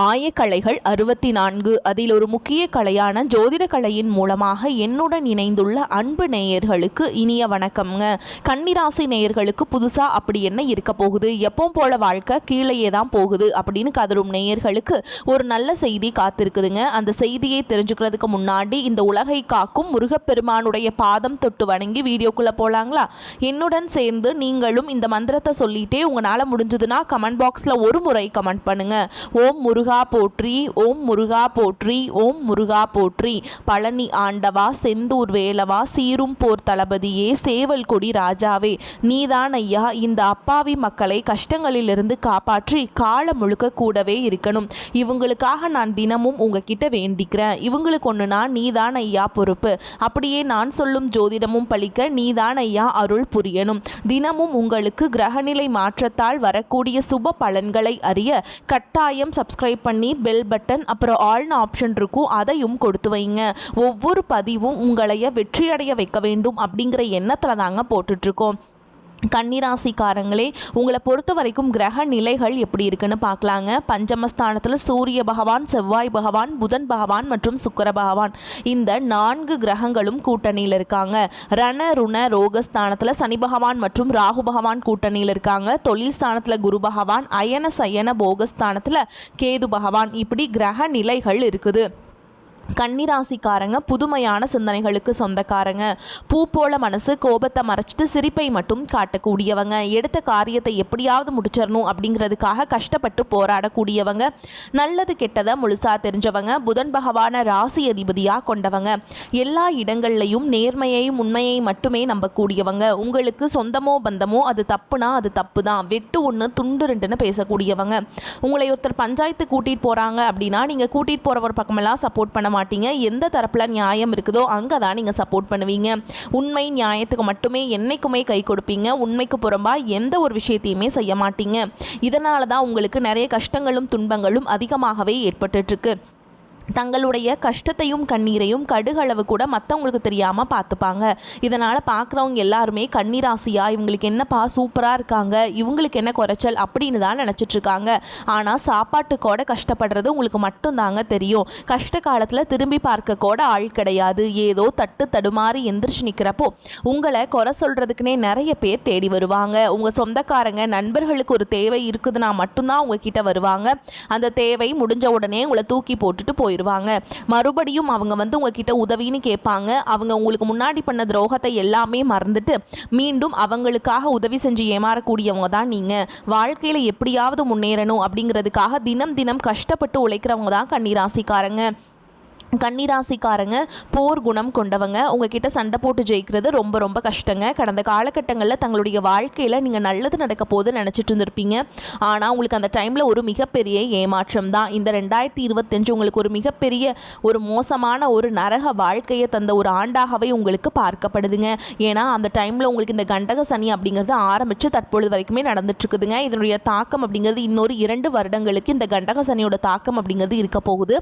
ஆயக்கலைகள் 64 அதில் ஒரு முக்கிய கலையான ஜோதிட கலையின் மூலமாக என்னுடன் இணைந்துள்ள அன்பு நேயர்களுக்கு இனிய வணக்கம்ங்க. கன்னிராசி நேயர்களுக்கு புதுசா அப்படி என்ன இருக்க போகுது, எப்பவும் போல வாழ்க்கை கீழேயே தான் போகுது அப்படின்னு கதரும் நேயர்களுக்கு ஒரு நல்ல செய்தி காத்திருக்குதுங்க. அந்த செய்தியை தெரிஞ்சுக்கிறதுக்கு முன்னாடி இந்த உலகை காக்கும் முருகப்பெருமானுடைய பாதம் தொட்டு வணங்கி வீடியோக்குள்ள போலாங்களா? என்னுடன் சேர்ந்து நீங்களும் இந்த மந்திரத்தை சொல்லிட்டே உங்களால் முடிஞ்சதுன்னா கமெண்ட் பாக்ஸில் ஒரு முறை கமெண்ட் பண்ணுங்க. ஓம் முருகா போற்றி, ஓம் முருகா போற்றி, ஓம் முருகா போற்றி. பழனி ஆண்டவா, செந்தூர் வேலவா, சீரும் போர் தளபதியே, சேவல் கொடி ராஜாவே, நீதான் ஐயா இந்த அப்பாவி மக்களை கஷ்டங்களிலிருந்து காப்பாற்றி காலம் முழுக்க கூடவே இருக்கணும். இவங்களுக்காக நான் தினமும் உங்ககிட்ட வேண்டிக்கிறேன். இவங்களுக்கு ஒன்றுனா நீதான் ஐயா பொறுப்பு. அப்படியே நான் சொல்லும் ஜோதிடமும் பழிக்க நீதான் ஐயா அருள் புரியணும். தினமும் உங்களுக்கு கிரகநிலை மாற்றத்தால் வரக்கூடிய சுப பலன்களை அறிய கட்டாயம் சப்ஸ்கிரைப் பண்ணி பெல் பட்டன் அப்புறம் ஆல்னு ஆப்ஷன் இருக்கும், அதையும் கொடுத்து வைங்க. ஒவ்வொரு பதிவும் உங்களைய வெற்றியடைய வைக்க வேண்டும் அப்படிங்கிற எண்ணத்தில் தாங்க போட்டுட்ருக்கோம். கன்னிராசிக்காரங்களே, உங்களை பொறுத்த வரைக்கும் கிரக நிலைகள் எப்படி இருக்குன்னு பார்க்கலாங்க. பஞ்சமஸ்தானத்தில் சூரிய பகவான், செவ்வாய் பகவான், புதன் பகவான் மற்றும் சுக்கிர பகவான், இந்த 4 கிரகங்களும் கூட்டணியில் இருக்காங்க. ரண ருண ரோகஸ்தானத்தில் சனி பகவான் மற்றும் ராகு பகவான் கூட்டணியில் இருக்காங்க. தொழில் ஸ்தானத்தில் குரு பகவான், அயன சயன போகஸ்தானத்தில் கேது பகவான், இப்படி கிரக நிலைகள் இருக்குது. கன்னிராசிக்காரங்க புதுமையான சிந்தனைகளுக்கு சொந்தக்காரங்க. பூ போல மனசு, கோபத்தை மறைச்சிட்டு சிரிப்பை மட்டும் காட்டக்கூடியவங்க. எடுத்த காரியத்தை எப்படியாவது முடிச்சிடணும் அப்படிங்கிறதுக்காக கஷ்டப்பட்டு போராடக்கூடியவங்க. நல்லது கெட்டதை முழுசா தெரிஞ்சவங்க. புதன் பகவான ராசி அதிபதியாக கொண்டவங்க. எல்லா இடங்கள்லையும் நேர்மையையும் உண்மையை மட்டுமே நம்பக்கூடியவங்க. உங்களுக்கு சொந்தமோ பந்தமோ அது தப்புனா அது தப்பு தான், வெட்டு ஒன்று துண்டு ரெண்டுன்னு பேசக்கூடியவங்க. உங்களை ஒருத்தர் பஞ்சாயத்து கூட்டிகிட்டு போகிறாங்க அப்படின்னா நீங்கள் கூட்டிகிட்டு போகிறவர் பக்கமெல்லாம் சப்போர்ட் பண்ண மாட்டீங்க. எந்த தரப்புல நியாயம் இருக்குதோ அங்கே தான் நீங்கள் சப்போர்ட் பண்ணுவீங்க. உண்மை நியாயத்துக்கு மட்டுமே என்னைக்குமே கை கொடுப்பீங்க. உண்மைக்கு புறம்பா எந்த ஒரு விஷயத்தையுமே செய்ய மாட்டீங்க. இதனால தான் உங்களுக்கு நிறைய கஷ்டங்களும் துன்பங்களும் அதிகமாகவே ஏற்பட்டுருக்கு. தங்களுடைய கஷ்டத்தையும் கண்ணீரையும் கடுகளவு கூட மற்றவங்களுக்கு தெரியாமல் பார்த்துப்பாங்க. இதனால் பார்க்குறவங்க எல்லாருமே கன்னிராசியாக இவங்களுக்கு என்னப்பா சூப்பராக இருக்காங்க, இவங்களுக்கு என்ன குறைச்சல் அப்படின்னு தான் நினச்சிட்ருக்காங்க. ஆனால் சாப்பாட்டுக்கூட கஷ்டப்படுறது உங்களுக்கு மட்டும்தாங்க தெரியும். கஷ்ட காலத்தில் திரும்பி பார்க்க கூட ஆள் கிடையாது. ஏதோ தட்டு தடுமாறி எந்திரிச்சு நிற்கிறப்போ உங்களை குறை சொல்கிறதுக்குனே நிறைய பேர் தேடி வருவாங்க. உங்கள் சொந்தக்காரங்க நண்பர்களுக்கு ஒரு தேவை இருக்குதுன்னா மட்டும்தான் உங்ககிட்ட வருவாங்க. அந்த தேவை முடிஞ்ச உடனே உங்களை தூக்கி போட்டுட்டு போயிடுவாங்க. மறுபடியும் அவங்க உங்ககிட்ட உதவின்னு கேட்பாங்க. அவங்க உங்களுக்கு முன்னாடி பண்ண துரோகத்தை எல்லாமே மறந்துட்டு மீண்டும் அவங்களுக்காக உதவி செஞ்சு ஏமாறக்கூடியவங்க தான் நீங்க. வாழ்க்கையில எப்படியாவது முன்னேறணும் அப்படிங்கிறதுக்காக தினம் தினம் கஷ்டப்பட்டு உழைக்கிறவங்க தான் கன்னிராசிக்காரங்க. கன்னிராசிக்காரங்க போர் குணம் கொண்டவங்க. உங்ககிட்ட சண்டை போட்டு ஜெயிக்கிறது ரொம்ப ரொம்ப கஷ்டங்க. கடந்த காலகட்டங்களில் தங்களுடைய வாழ்க்கையில் நீங்கள் நல்லது நடக்க போது நினச்சிட்டு இருந்திருப்பீங்க. ஆனால் உங்களுக்கு அந்த டைமில் ஒரு மிகப்பெரிய ஏமாற்றம் தான். இந்த 2025 உங்களுக்கு ஒரு மிகப்பெரிய ஒரு மோசமான ஒரு நரக வாழ்க்கையை தந்த ஒரு ஆண்டாகவே உங்களுக்கு பார்க்கப்படுதுங்க. ஏன்னா அந்த டைமில் உங்களுக்கு இந்த கண்டக சனி அப்படிங்கிறது ஆரம்பித்து தற்பொழுது வரைக்குமே நடந்துட்டுருக்குதுங்க. இதனுடைய தாக்கம் அப்படிங்கிறது இன்னொரு 2 வருடங்களுக்கு இந்த கண்டக சனியோட தாக்கம் அப்படிங்கிறது இருக்க போகுது.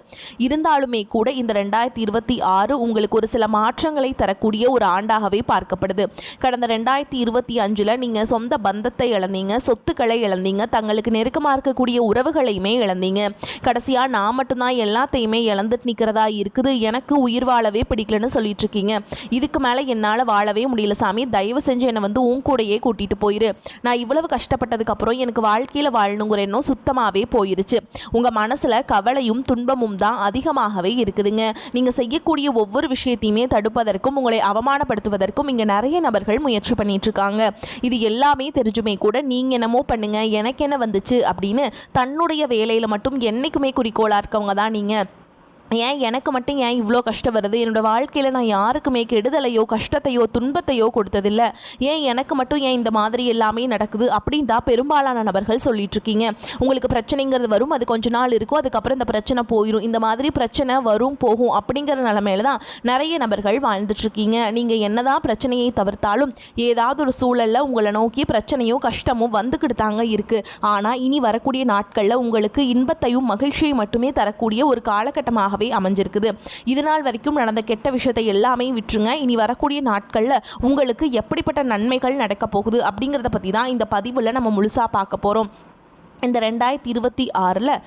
இருந்தாலுமே கூட இந்த 2026 உங்களுக்கு ஒரு சில மாற்றங்களை தரக்கூடிய ஒரு ஆண்டாகவே பார்க்கப்படுது. கடந்த 2025 நீங்கள் சொந்த பந்தத்தை இழந்தீங்க, சொத்துக்களை இழந்தீங்க, தங்களுக்கு நெருக்கமாக இருக்கக்கூடிய உறவுகளையுமே இழந்தீங்க. கடைசியாக நான் மட்டும்தான் எல்லாத்தையுமே இழந்துட்டு நிற்கிறதா இருக்குது, எனக்கு உயிர் வாழவே பிடிக்கலன்னு சொல்லிட்டு இருக்கீங்க. இதுக்கு மேலே என்னால் வாழவே முடியல சாமி, தயவு செஞ்சு என்னை உன் கூடையே கூட்டிகிட்டு போயிரு. நான் இவ்வளவு கஷ்டப்பட்டதுக்கப்புறம் எனக்கு வாழ்க்கையில் வாழணுங்கிற எண்ணம் சுத்தமாகவே போயிருச்சு. உங்கள் மனசில் கவலையும் துன்பமும் தான் அதிகமாகவே இருக்குதுங்க. நீங்க செய்யக்கூடிய ஒவ்வொரு விஷயத்தையுமே தடுப்பதற்கும் உங்களை அவமானப்படுத்துவதற்கும் இங்க நிறைய நபர்கள் முயற்சி பண்ணிட்டு இருக்காங்க. இது எல்லாமே தெரிஞ்சுமே கூட நீங்க என்னமோ பண்ணுங்க, எனக்கு என்ன வந்துச்சு அப்படின்னு தன்னுடைய வேலையில மட்டும் என்னைக்குமே குறிக்கோளா இருக்கவங்க தான் நீங்க. ஏன் எனக்கு மட்டும் ஏன் இவ்வளோ கஷ்டம் வருது, என்னோடய வாழ்க்கையில் நான் யாருக்குமே கெடுதலையோ கஷ்டத்தையோ துன்பத்தையோ கொடுத்ததில்லை, ஏன் எனக்கு மட்டும் ஏன் இந்த மாதிரி எல்லாமே நடக்குது அப்படின்னு தான் பெரும்பாலான நபர்கள் சொல்லிட்டுருக்கீங்க. உங்களுக்கு பிரச்சனைங்கிறது வரும், அது கொஞ்ச நாள் இருக்கும், அதுக்கப்புறம் இந்த பிரச்சனை போயிடும். இந்த மாதிரி பிரச்சனை வரும் போகும் அப்படிங்கிற நிலமையில தான் நிறைய நபர்கள் வாழ்ந்துட்டுருக்கீங்க. நீங்கள் என்னதான் பிரச்சனையை தவிர்த்தாலும் ஏதாவது ஒரு சூழலில் உங்களை நோக்கி பிரச்சனையும் கஷ்டமும் வந்துக்கிட்டு தாங்க இருக்குது. ஆனால் இனி வரக்கூடிய நாட்களில் உங்களுக்கு இன்பத்தையும் மகிழ்ச்சியை மட்டுமே தரக்கூடிய ஒரு காலகட்டமாக அமைஞ்சிருக்குது. இதனால் வரைக்கும் நடந்த கெட்ட விஷயத்தை எல்லாமே விட்டுருங்க. இனி வரக்கூடிய நாட்களில் உங்களுக்கு எப்படிப்பட்ட நன்மைகள் நடக்க போகுது அப்படிங்கிறத பற்றி தான் இந்த பதிவில் நம்ம முழுசாக பார்க்க போகிறோம். இந்த 2026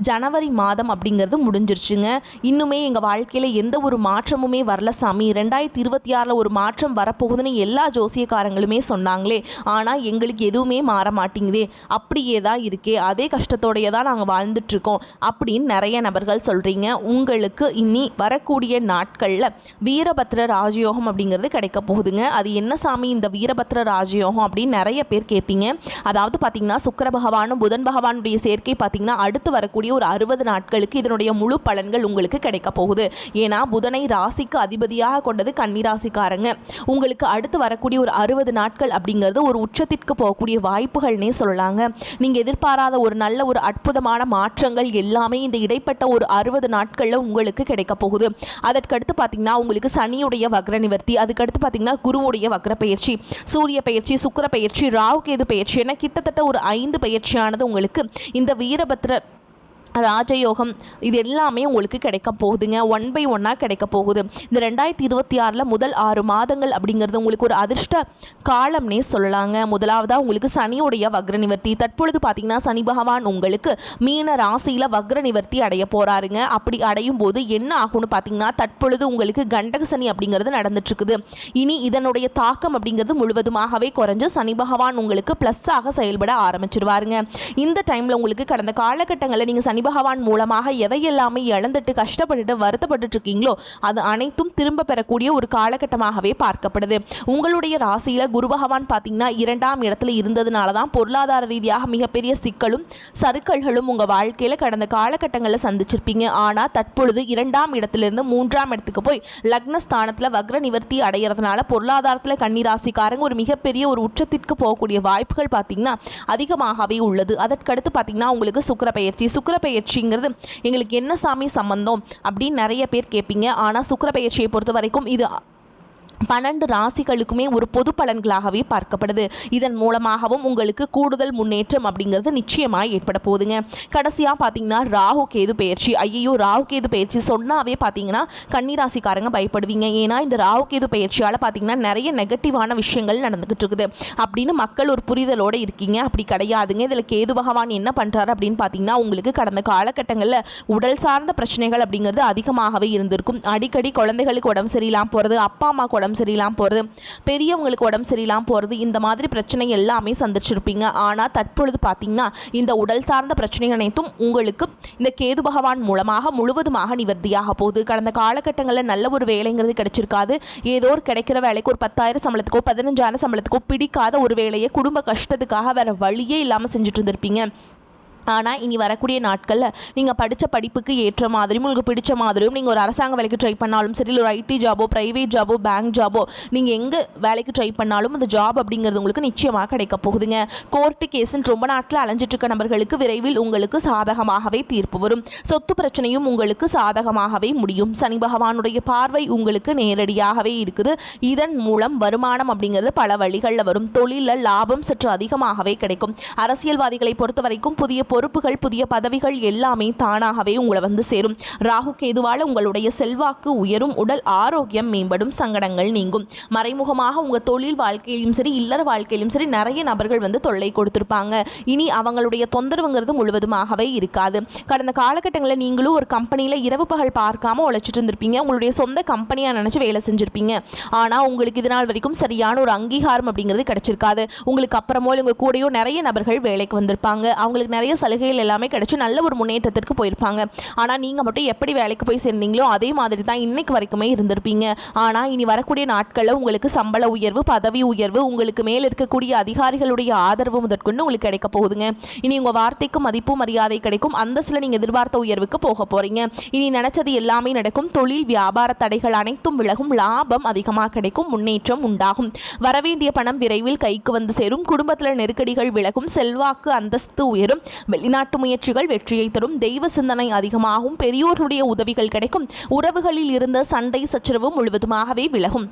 ஜனவரி மாதம் அப்படிங்கிறது முடிஞ்சிருச்சுங்க. இன்னுமே எங்கள் வாழ்க்கையில் எந்த ஒரு மாற்றமுமே வரல சாமி, 2026 ஒரு மாற்றம் வரப்போகுதுன்னு எல்லா ஜோசியக்காரங்களுமே சொன்னாங்களே, ஆனால் எங்களுக்கு எதுவுமே மாற மாட்டேங்குதே, அப்படியே தான் இருக்கே, அதே கஷ்டத்தோடையே தான் நாங்கள் வாழ்ந்துட்டுருக்கோம் அப்படின்னு நிறைய நபர்கள் சொல்கிறீங்க. உங்களுக்கு இனி வரக்கூடிய நாட்களில் வீரபத்ர ராஜயோகம் அப்படிங்கிறது கிடைக்க போகுதுங்க. அது என்ன சாமி இந்த வீரபத்ர ராஜயோகம் அப்படின்னு நிறைய பேர் கேட்பீங்க. அதாவது பார்த்திங்கன்னா சுக்கிர பகவானும் புதன் பகவானுடைய சேர்க்கை பார்த்திங்கன்னா அடுத்து வரக்கூடிய ஒரு 60 நாட்களுக்கு இதனுடைய முழு பலன்கள் உங்களுக்கு கிடைக்க போகுது. ஏன்னா புதனை ராசிக்கு அதிபதியாக கொண்டது கன்னிராசிக்காரங்க. உங்களுக்கு அடுத்து வரக்கூடிய ஒரு 60 நாட்கள் அப்படிங்கிறது ஒரு உச்சத்திற்கு போகக்கூடிய வாய்ப்புகள்னே சொல்லலாங்க. நீங்கள் எதிர்பாராத ஒரு நல்ல ஒரு அற்புதமான மாற்றங்கள் எல்லாமே இந்த இடைப்பட்ட ஒரு 60 நாட்களில் உங்களுக்கு கிடைக்க போகுது. அதற்கடுத்து பார்த்திங்கன்னா உங்களுக்கு சனியுடைய வக்ர நிவர்த்தி, அதுக்கடுத்து பார்த்திங்கன்னா குருவுடைய வக்ர பயிற்சி, சூரிய பயிற்சி, சுக்கிர பயிற்சி, ராகு கேது பயிற்சி என கிட்டத்தட்ட ஒரு 5 பயிற்சியானது உங்களுக்கு இந்த வீரபத்ர ராஜயோகம் இது எல்லாமே உங்களுக்கு கிடைக்க போகுதுங்க. 1 by 1 கிடைக்க போகுது. இந்த 2026 முதல் 6 மாதங்கள் அப்படிங்கிறது உங்களுக்கு ஒரு அதிர்ஷ்ட காலம்னே சொல்லலாங்க. முதலாவதாக உங்களுக்கு சனியுடைய வக்ர நிவர்த்தி. தற்பொழுது பார்த்தீங்கன்னா சனி பகவான் உங்களுக்கு மீன ராசியில் வக்ர நிவர்த்தி அடைய போகிறாருங்க. அப்படி அடையும் போது என்ன ஆகும்னு பார்த்தீங்கன்னா தற்பொழுது உங்களுக்கு கண்டக சனி அப்படிங்கிறது நடந்துட்டுருக்குது. இனி இதனுடைய தாக்கம் அப்படிங்கிறது முழுவதுமாகவே குறைஞ்சு சனி பகவான் உங்களுக்கு ப்ளஸ்ஸாக செயல்பட ஆரம்பிச்சிருவாருங்க. இந்த டைமில் உங்களுக்கு கடந்த காலகட்டங்களில் நீங்கள் சனி பகவான் மூலமாக எதையெல்லாமே இழந்துட்டு கஷ்டப்பட்டுட்டு வருத்தப்பட்டு இருக்கீங்களோ அது அனைத்தும் திரும்ப பெறக்கூடிய ஒரு காலகட்டமாகவே பார்க்கப்படுது. உங்களுடைய ராசியில குரு பகவான் பார்த்தீங்கன்னா 2ஆம் இடத்துல இருந்ததுனால தான் பொருளாதார ரீதியாக மிகப்பெரிய சிக்கலும் சறுக்கல்களும் உங்க வாழ்க்கையில கடந்த காலகட்டங்களில் சந்திச்சிருப்பீங்க. ஆனால் தற்பொழுது 2ஆம் இடத்திலிருந்து 3ஆம் இடத்துக்கு போய் லக்னஸ்தானத்தில் வக்ர நிவர்த்தி அடைகிறதுனால பொருளாதாரத்தில் கன்னிராசிக்காரங்க ஒரு மிகப்பெரிய ஒரு உச்சத்திற்கு போகக்கூடிய வாய்ப்புகள் பார்த்தீங்கன்னா அதிகமாகவே உள்ளது. அதற்கடுத்து பார்த்தீங்கன்னா உங்களுக்கு சுக்கிர பயிற்சிங்கிறது எங்களுக்கு என்ன சாமி சம்பந்தம் அப்படின்னு நிறைய பேர் கேட்பீங்க. ஆனால் சுக்கிர பயிற்சியை பொறுத்த வரைக்கும் இது 12 ராசிகளுக்குமே ஒரு பொது பலன்களாகவே பார்க்கப்படுது. இதன் மூலமாகவும் உங்களுக்கு கூடுதல் முன்னேற்றம் அப்படிங்கிறது நிச்சயமாக ஏற்பட போகுதுங்க. கடைசியாக பார்த்தீங்கன்னா ராகு கேது பயிற்சி. ஐயோ ராகு கேது பயிற்சி சொன்னாவே பார்த்தீங்கன்னா கன்னிராசிக்காரங்க பயப்படுவீங்க. ஏன்னா இந்த ராகு கேது பயிற்சியால் பார்த்தீங்கன்னா நிறைய நெகட்டிவான விஷயங்கள் நடந்துகிட்டு இருக்குது அப்படின்னு மக்கள் ஒரு புரிதலோடு இருக்கீங்க. அப்படி கிடையாதுங்க. இதில் கேது பகவான் என்ன பண்ணுறாரு அப்படின்னு பார்த்தீங்கன்னா உங்களுக்கு கடந்த காலகட்டங்களில் உடல் சார்ந்த பிரச்சனைகள் அப்படிங்கிறது அதிகமாகவே இருந்திருக்கும். அடிக்கடி குழந்தைகளுக்கு உடம்பு சரியில்லாமல் போகிறது, அப்பா அம்மா உடம்பு சரியில்லாமல் போகிறது, பெரியவங்களுக்கு உடம்பு சரியில்லாமல் போகிறது, இந்த மாதிரி பிரச்சனை எல்லாமே சந்திச்சிருப்பீங்க. ஆனால் தற்பொழுது பார்த்தீங்கன்னா இந்த உடல் சார்ந்த பிரச்சனைகள் அனைத்தும் உங்களுக்கு இந்த கேது பகவான் மூலமாக முழுவதுமாக நிவர்த்தியாக போகுது. கடந்த காலகட்டங்களில் நல்ல ஒரு வேலைங்கிறது கிடைச்சிருக்காது. ஏதோ ஒரு கிடைக்கிற வேலைக்கு ஒரு 10,000 சம்பளத்துக்கோ 15,000 சம்பளத்துக்கோ பிடிக்காத ஒரு வேலையை குடும்ப கஷ்டத்துக்காக வேறு வழியே இல்லாமல் செஞ்சுட்டு இருந்திருப்பீங்க. ஆனால் இனி வரக்கூடிய நாட்களில் நீங்கள் படித்த படிப்புக்கு ஏற்ற மாதிரியும் உங்களுக்கு பிடிச்ச மாதிரியும் நீங்கள் ஒரு அரசாங்க வேலைக்கு ட்ரை பண்ணாலும் சரி, ஒரு ஐடி ஜாபோ ப்ரைவேட் ஜாபோ பேங்க் ஜாபோ நீங்கள் எங்கே வேலைக்கு ட்ரை பண்ணாலும் அந்த ஜாப் அப்படிங்கிறது உங்களுக்கு நிச்சயமாக கிடைக்க போகுதுங்க. கோர்ட்டு கேஸுன்னு ரொம்ப நாட்டில் அலைஞ்சிட்ருக்க நபர்களுக்கு விரைவில் உங்களுக்கு சாதகமாகவே தீர்ப்பு வரும். சொத்து பிரச்சனையும் உங்களுக்கு சாதகமாகவே முடியும். சனி பகவானுடைய பார்வை உங்களுக்கு நேரடியாகவே இருக்குது. இதன் மூலம் வருமானம் அப்படிங்கிறது பல வழிகளில் வரும். தொழிலில் லாபம் சற்று அதிகமாகவே கிடைக்கும். அரசியல்வாதிகளை பொறுத்த வரைக்கும் புதிய பொறுப்புகள் புதிய பதவிகள் எல்லாமே தானாகவே உங்களை வந்து சேரும். ராகு கேதுவால உங்களுடைய செல்வாக்கு உயரும், உடல் ஆரோக்கியம் மேம்படும், சங்கடங்கள் நீங்கும். மறைமுகமாக உங்கள் தொழில் வாழ்க்கையிலும் சரி இல்லற வாழ்க்கையிலும் சரி நிறைய நபர்கள் வந்து தொல்லை கொடுத்துருப்பாங்க. இனி அவங்களுடைய தொந்தரவுங்கிறது முழுவதுமாகவே இருக்காது. கடந்த காலகட்டங்களில் நீங்களும் ஒரு கம்பெனியில் இரவு பகல் பார்க்காம உழைச்சிட்டு இருந்திருப்பீங்க. உங்களுடைய சொந்த கம்பெனியாக நினச்சி வேலை செஞ்சுருப்பீங்க. ஆனால் உங்களுக்கு இதனால் வரைக்கும் சரியான ஒரு அங்கீகாரம் அப்படிங்கிறது கிடைச்சிருக்காது. உங்களுக்கு அப்புறமோ உங்கள் கூடயோ நிறைய நபர்கள் வேலைக்கு வந்திருப்பாங்க. அவங்களுக்கு நிறைய சலுகைகள் எல்லாமே கிடைச்சி நல்ல ஒரு முன்னேற்றத்திற்கு போயிருப்பாங்க. ஆனால் நீங்கள் மட்டும் எப்படி வேலைக்கு போய் சேர்ந்தீங்களோ அதே மாதிரி தான் இன்னைக்கு வரைக்குமே இருந்திருப்பீங்க. ஆனால் இனி வரக்கூடிய நாட்களில் உங்களுக்கு சம்பள உயர்வு, பதவி உயர்வு, உங்களுக்கு மேல் இருக்கக்கூடிய அதிகாரிகளுடைய ஆதரவு முதற்கொண்டு உங்களுக்கு கிடைக்க போகுதுங்க. இனி உங்கள் வார்த்தைக்கு மதிப்பு மரியாதை கிடைக்கும். அந்தஸ்தில் நீங்கள் எதிர்பார்த்த உயர்வுக்கு போக போகிறீங்க. இனி நினைச்சது எல்லாமே நடக்கும். தொழில் வியாபார தடைகள் அனைத்தும் விலகும். லாபம் அதிகமாக கிடைக்கும். முன்னேற்றம் உண்டாகும். வரவேண்டிய பணம் விரைவில் கைக்கு வந்து சேரும். குடும்பத்தில் நெருக்கடிகள் விலகும். செல்வாக்கு அந்தஸ்து உயரும். வெளிநாட்டு முயற்சிகள் வெற்றியை தரும். தெய்வ சிந்தனை அதிகமாகும். பெரியோர்களுடைய உதவிகள் கிடைக்கும். உறவுகளில் இருந்த சண்டை சச்சரவு முழுவதுமாகவே விலகும்.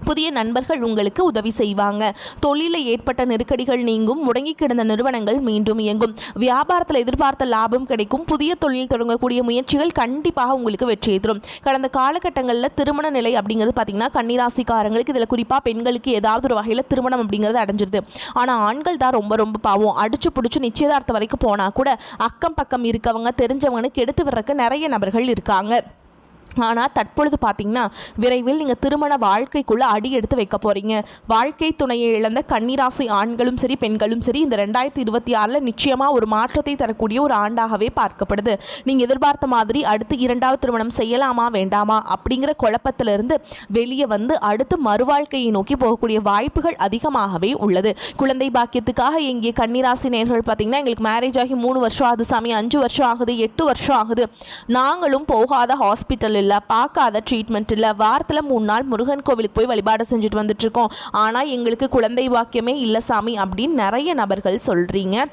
புதிய நண்பர்கள் உங்களுக்கு உதவி செய்வாங்க. தொழிலில் ஏற்பட்ட நெருக்கடிகள் நீங்கும். முடங்கி கிடந்த நிறுவனங்கள் மீண்டும் இயங்கும். வியாபாரத்தில் எதிர்பார்த்த லாபம் கிடைக்கும். புதிய தொழில் தொடங்கக்கூடிய முயற்சிகள் கண்டிப்பாக உங்களுக்கு வெற்றியை தரும். கடந்த காலகட்டங்களில் திருமண நிலை அப்படிங்கிறது பார்த்தீங்கன்னா கன்னிராசிக்காரங்களுக்கு, இதில் குறிப்பாக பெண்களுக்கு ஏதாவது ஒரு வகையில் திருமணம் அப்படிங்கிறது அடைஞ்சிருது. ஆனால் ஆண்கள் தான் ரொம்ப ரொம்ப பாவம். அடிச்சு பிடிச்சி நிச்சயதார்த்தம் வரைக்கும் போனால் கூட அக்கம் பக்கம் இருக்கவங்க தெரிஞ்சவங்களுக்கு எடுத்து வர்றதுக்கு நிறைய நபர்கள் இருக்காங்க. ஆனால் தற்பொழுது பார்த்தீங்கன்னா விரைவில் நீங்கள் திருமண வாழ்க்கைக்குள்ளே அடி எடுத்து வைக்க போகிறீங்க. வாழ்க்கை துணையை இழந்த கன்னிராசி ஆண்களும் சரி பெண்களும் சரி இந்த 2026 நிச்சயமாக ஒரு மாற்றத்தை தரக்கூடிய ஒரு ஆண்டாகவே பார்க்கப்படுது. நீங்கள் எதிர்பார்த்த மாதிரி அடுத்து 2வது திருமணம் செய்யலாமா வேண்டாமா அப்படிங்கிற குழப்பத்திலிருந்து வெளியே வந்து அடுத்து மறுவாழ்க்கையை நோக்கி போகக்கூடிய வாய்ப்புகள் அதிகமாகவே உள்ளது. குழந்தை பாக்கியத்துக்காக எங்கே கன்னிராசி நேயர்கள் பார்த்தீங்கன்னா எங்களுக்கு மேரேஜ் ஆகி 3 வருஷம் ஆகுது சாமி, 5 வருஷம் ஆகுது, 8 வருஷம் ஆகுது, நாங்களும் போகாத ஹாஸ்பிட்டல் இல்லை, பார்க்காத ட்ரீட்மெண்ட் இல்லை, வாரத்தில் 3 நாள் முருகன் கோவிலுக்கு போய் வழிபாடு செஞ்சுட்டு வந்துட்டுருக்கோம், ஆனால் எங்களுக்கு குழந்தை பாக்கியமே இல்லை சாமி அப்படின்னு நிறைய நபர்கள் சொல்கிறீங்க.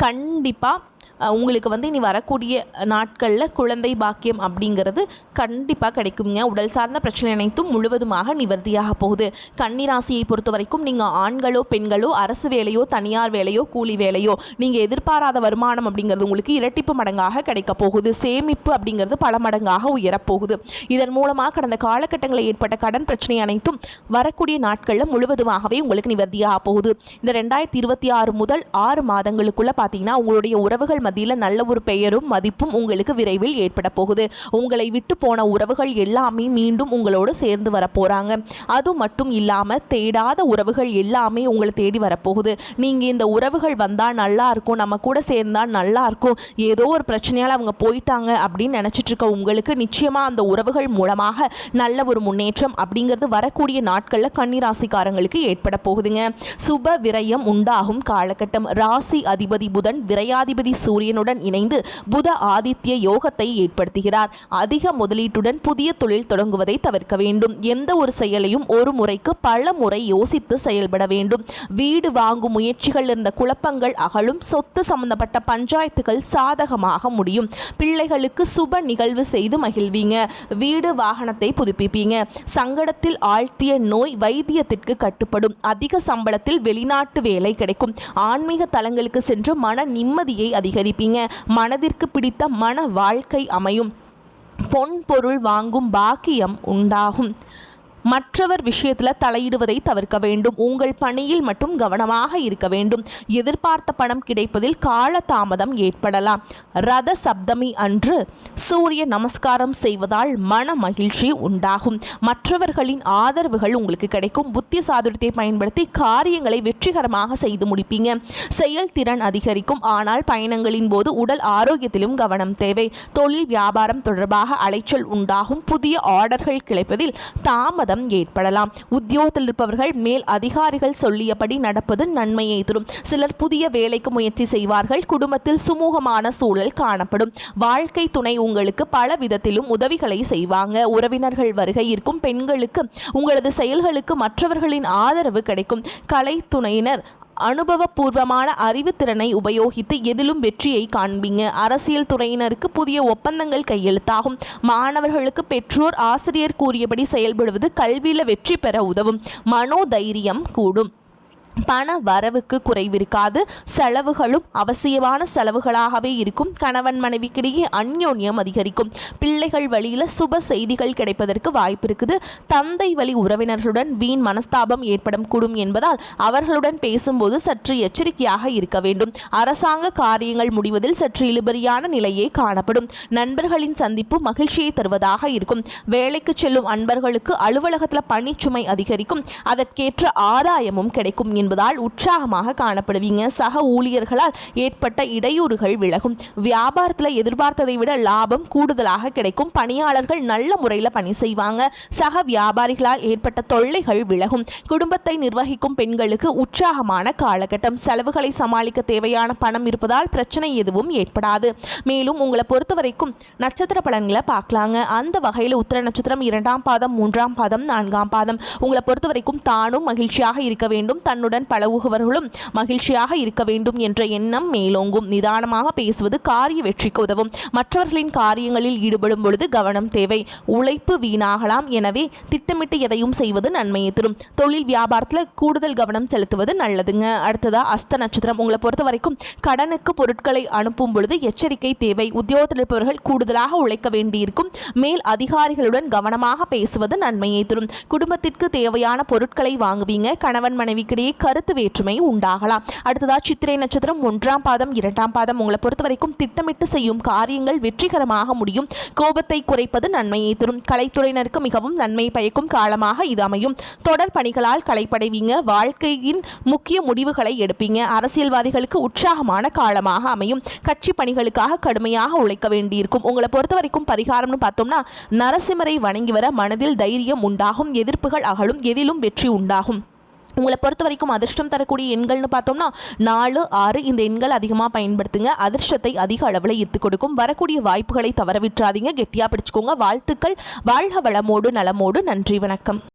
கண்டிப்பாக உங்களுக்கு வந்து இனி வரக்கூடிய நாட்களில் குழந்தை பாக்கியம் அப்படிங்கிறது கண்டிப்பாக கிடைக்குங்க. உடல் சார்ந்த பிரச்சனை அனைத்தும் முழுவதுமாக நிவர்த்தியாக போகுது. கன்னிராசியை பொறுத்த வரைக்கும் நீங்கள் ஆண்களோ பெண்களோ அரசு வேலையோ தனியார் வேலையோ கூலி வேலையோ நீங்கள் எதிர்பாராத வருமானம் அப்படிங்கிறது உங்களுக்கு இரட்டிப்பு மடங்காக கிடைக்க போகுது. சேமிப்பு அப்படிங்கிறது பல மடங்காக உயரப்போகுது. இதன் மூலமாக கடந்த காலகட்டங்களில் ஏற்பட்ட கடன் பிரச்சனை அனைத்தும் வரக்கூடிய நாட்களில் முழுவதுமாகவே உங்களுக்கு நிவர்த்தியாக போகுது. இந்த 2026 முதல் 6 மாதங்களுக்குள்ளே பார்த்தீங்கன்னா உங்களுடைய உறவுகள் மத்தியில் நல்ல ஒரு பெயரும் மதிப்பும் உங்களுக்கு விரைவில் ஏற்பட போகுது. உங்களை விட்டு போன உறவுகள் எல்லாமே மீண்டும் உங்களோடு சேர்ந்து வரப்போகிறாங்க. அது மட்டும் இல்லாமல் தேடாத உறவுகள் எல்லாமே உங்களை தேடி வரப்போகுது. நீங்கள் இந்த உறவுகள் வந்தால் நல்லா இருக்கும், நம்ம கூட சேர்ந்தால் நல்லா இருக்கும், ஏதோ ஒரு பிரச்சனையால் அவங்க போயிட்டாங்க அப்படின்னு நினச்சிட்டு இருக்க உங்களுக்கு நிச்சயமாக அந்த உறவுகள் மூலமாக நல்ல ஒரு முன்னேற்றம் அப்படிங்கிறது வரக்கூடிய நாட்களில் கன்னிராசிக்காரங்களுக்கு ஏற்பட போகுதுங்க. சுப விரயம் உண்டாகும் காலகட்டம். ராசி அதிபதி புதன் விரையாதிபதி சூரியனுடன் இணைந்து புத ஆதித்ய யோகத்தை ஏற்படுத்துகிறார். அதிக முதலீட்டுடன் புதிய தொழில் தொடங்குவதை தவிர்க்க வேண்டும். எந்த ஒரு செயலையும் ஒரு முறைக்கு பல முறை யோசித்து செயல்பட வேண்டும். வீடு வாங்கும் முயற்சிகள் இருந்த குழப்பங்கள் அகலும். சொத்து சம்பந்தப்பட்ட பஞ்சாயத்துகள் சாதகமாக முடியும். பிள்ளைகளுக்கு சுப நிகழ்வு செய்து மகிழ்வீங்க. வீடு வாகனத்தை புதுப்பிப்பீங்க. சங்கடத்தில் ஆழ்த்திய நோய் வைத்தியத்திற்கு கட்டுப்படும். அதிக சம்பளத்தில் வெளிநாட்டு வேலை கிடைக்கும். ஆன்மீக தலங்களுக்கு சென்று மன நிம்மதியை அதிகரிப்பீங்க. மனதிற்கு பிடித்த மன வாழ்க்கை அமையும். பொன் பொருள் வாங்கும் பாக்கியம் உண்டாகும். மற்றவர் விஷயத்தில் தலையிடுவதை தவிர்க்க வேண்டும். உங்கள் பணியில் மட்டும் கவனமாக இருக்க வேண்டும். எதிர்பார்த்த பணம் கிடைப்பதில் காலதாமதம் ஏற்படலாம். ரத சப்தமி அன்று சூரிய நமஸ்காரம் செய்வதால் மன மகிழ்ச்சி உண்டாகும். மற்றவர்களின் ஆதரவுகள் உங்களுக்கு கிடைக்கும். புத்தி சாதுரியத்தை பயன்படுத்தி காரியங்களை வெற்றிகரமாக செய்து முடிப்பீங்க. செயல்திறன் அதிகரிக்கும். ஆனால் பயணங்களின் போது உடல் ஆரோக்கியத்திலும் கவனம் தேவை. தொழில் வியாபாரம் தொடர்பாக அலைச்சல் உண்டாகும். புதிய ஆர்டர்கள் கிடைப்பதில் தாமதம் ஏற்படலாம். உத்தியோகத்தில் இருப்பவர்கள் மேல் அதிகாரிகள் சொல்லியபடி நடப்பது நன்மையை தரும். சிலர் புதிய வேலைக்கு முயற்சி செய்வார்கள். குடும்பத்தில் சுமூகமான சூழல் காணப்படும். வாழ்க்கை துணை உங்களுக்கு பல விதத்திலும் உதவிகளை செய்வாங்க. உறவினர்கள் வருகை இருக்கும். பெண்களுக்கு உங்களது செயல்களுக்கு மற்றவர்களின் ஆதரவு கிடைக்கும். கலை துணையினர் அனுபவபூர்வமான அறிவுத்திறனை உபயோகித்து எதிலும் வெற்றியை காண்பீங்க. அரசியல் துறையினருக்கு புதிய ஒப்பந்தங்கள் கையெழுத்தாகும். மாணவர்களுக்கு பெற்றோர் ஆசிரியர் கூறியபடி செயல்படுவது கல்வியில் வெற்றி பெற உதவும். மனோதைரியம் கூடும். பண வரவுக்கு குறைவிருக்காது. செலவுகளும் அவசியமான செலவுகளாகவே இருக்கும். கணவன் மனைவிக்கிடையே அந்யோன்யம் அதிகரிக்கும். பிள்ளைகள் வழியில் சுப செய்திகள் கிடைப்பதற்கு வாய்ப்பு இருக்குது. தந்தை வழி உறவினர்களுடன் வீண் மனஸ்தாபம் ஏற்படும் கூடும் என்பதால் அவர்களுடன் பேசும்போது சற்று எச்சரிக்கையாக இருக்க வேண்டும். அரசாங்க காரியங்கள் முடிவதில் சற்று இழுபறியான நிலையே காணப்படும். நண்பர்களின் சந்திப்பு மகிழ்ச்சியை தருவதாக இருக்கும். வேலைக்கு செல்லும் அன்பர்களுக்கு அலுவலகத்தில் பணிச்சுமை அதிகரிக்கும். அதற்கேற்ற ஆதாயமும் கிடைக்கும் என்பதால் உற்சாகமாக காணப்படுவீங்க. சக ஊழியர்களால் ஏற்பட்ட இடையூறுகள் விலகும். வியாபாரத்தில் எதிர்பார்த்ததை விட லாபம் கூடுதலாக கிடைக்கும். பணியாளர்கள் நல்ல முறையில் பணி செய்வாங்க. சக வியாபாரிகளால் ஏற்பட்ட தொல்லைகள் விலகும். குடும்பத்தை நிர்வகிக்கும் பெண்களுக்கு உற்சாகமான காலகட்டம். செலவுகளை சமாளிக்க தேவையான பணம் இருப்பதால் பிரச்சனை எதுவும் ஏற்படாது. மேலும் உங்களை பொறுத்த வரைக்கும் நட்சத்திர பலன்களை பார்க்கலாங்க. அந்த வகையில் உத்திர நட்சத்திரம் 2ஆம் பாதம் 3ஆம் பாதம் 4ஆம் பாதம் உங்களை பொறுத்த வரைக்கும் தானும் மகிழ்ச்சியாக இருக்க வேண்டும். தன்னுடன் உங்களுடன் பழகுபவர்களும் மகிழ்ச்சியாக இருக்க வேண்டும் என்ற எண்ணம் மேலோங்கும். நிதானமாக பேசுவது காரிய வெற்றிக்கு உதவும். மற்றவர்களின் காரியங்களில் ஈடுபடும் பொழுது கவனம் தேவை. உழைப்பு வீணாகலாம், எனவே திட்டமிட்டு எதையும் செய்வது நன்மையை தரும். தொழில் வியாபாரத்தில் கூடுதல் கவனம் செலுத்துவது நல்லதுங்க. அடுத்ததா அஸ்த நட்சத்திரம். உங்களை பொறுத்த வரைக்கும் கடனுக்கு பொருட்களை அனுப்பும் பொழுது எச்சரிக்கை தேவை. உத்தியோகத்தில் இருப்பவர்கள் கூடுதலாக உழைக்க வேண்டியிருக்கும். மேல் அதிகாரிகளுடன் கவனமாக பேசுவது நன்மையை தரும். குடும்பத்திற்கு தேவையான பொருட்களை வாங்குவீங்க. கணவன் மனைவிக்கிடையே கருத்து வேற்றுமை உண்டாகலாம். அடுத்ததா சித்திரை நட்சத்திரம். 1ஆம் பாதம் 2ஆம் பாதம். உங்களை பொறுத்த வரைக்கும் திட்டமிட்டு செய்யும் காரியங்கள் வெற்றிகரமாக முடியும். கோபத்தை குறைப்பது நன்மையை தரும். கலைத்துறையினருக்கு மிகவும் நன்மை பயக்கும் காலமாக இது அமையும். தொடர் பணிகளால் களைப்படைவீங்க. வாழ்க்கையின் முக்கிய முடிவுகளை எடுப்பீங்க. அரசியல்வாதிகளுக்கு உற்சாகமான காலமாக அமையும். கட்சி பணிகளுக்காக கடுமையாக உழைக்க வேண்டியிருக்கும். உங்களை பொறுத்த வரைக்கும் பரிகாரம்னு பார்த்தோம்னா நரசிம்மரை வணங்கி வர மனதில் தைரியம் உண்டாகும். எதிர்ப்புகள் அகலும். எதிலும் வெற்றி உண்டாகும். உங்களை பொறுத்த வரைக்கும் அதிர்ஷ்டம் தரக்கூடிய எண்கள்னு பார்த்தோம்னா 4, 6 இந்த எண்கள் அதிகமாக பயன்படுத்துங்க. அதிர்ஷ்டத்தை அதிக அளவில் ஈர்த்து கொடுக்கும். வரக்கூடிய வாய்ப்புகளை தவற விட்டுறாதீங்க. கெட்டியாக பிடிச்சுக்கோங்க. வாழ்த்துக்கள். வாழ்க வளமோடு நலமோடு. நன்றி, வணக்கம்.